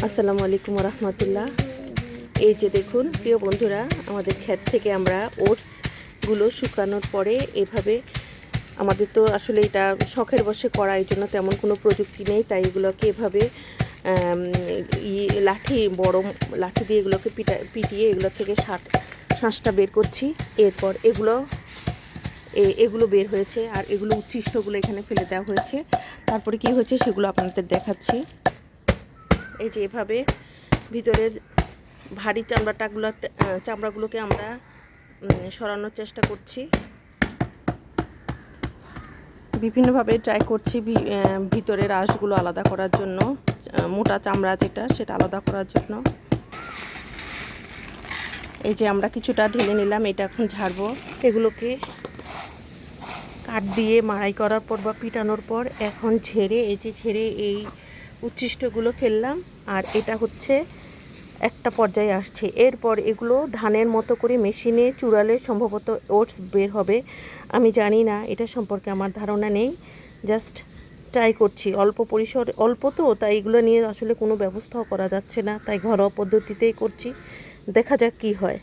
আসসালামু আলাইকুম রহমতুল্লাহ। এই যে দেখুন প্রিয় বন্ধুরা, আমাদের ক্ষেত থেকে আমরা ওটসগুলো শুকানোর পরে এভাবে, আমাদের তো আসলে এটা শখের বশে করা, এই জন্য তেমন কোনো প্রযুক্তি নেই, তাই এগুলোকে এভাবে লাঠি, বড় লাঠি দিয়ে এগুলোকে পিটিয়ে এগুলো থেকে শাঁসটা বের করছি। এরপর এগুলো বের হয়েছে, আর এগুলো উচ্ছিষ্টগুলো এখানে ফেলে দেওয়া হয়েছে। তারপরে কি হয়েছে সেগুলো আপনাদের দেখাচ্ছি। এই যে এভাবে ভিতরের ভারী চামড়াগুলোকে আমরা সরানোর চেষ্টা করছি, বিভিন্নভাবে ট্রাই করছি ভিতরের আঁশগুলো আলাদা করার জন্য, মোটা চামড়া যেটা সেটা আলাদা করার জন্য। এই যে আমরা কিছুটা ঢেলে নিলাম, এটা এখন ঝাড়বো। এগুলোকে কাঠ দিয়ে মাড়াই করার পর বা পিটানোর পর এখন ঝেড়ে এই উচ্ছিষ্টগুলো ফেললাম। আর এটা হচ্ছে একটা পর্যায়ে আসছে। এরপর এগুলো ধানের মতো করে মেশিনে চুরালে সম্ভবত ওটস বের হবে। আমি জানি না, এটা সম্পর্কে আমার ধারণা নেই, জাস্ট ট্রাই করছি। অল্প তো, তাই এগুলো নিয়ে আসলে কোনো ব্যবস্থাও করা যাচ্ছে না, তাই ঘরোয়া পদ্ধতিতেই করছি। দেখা যাক কি হয়।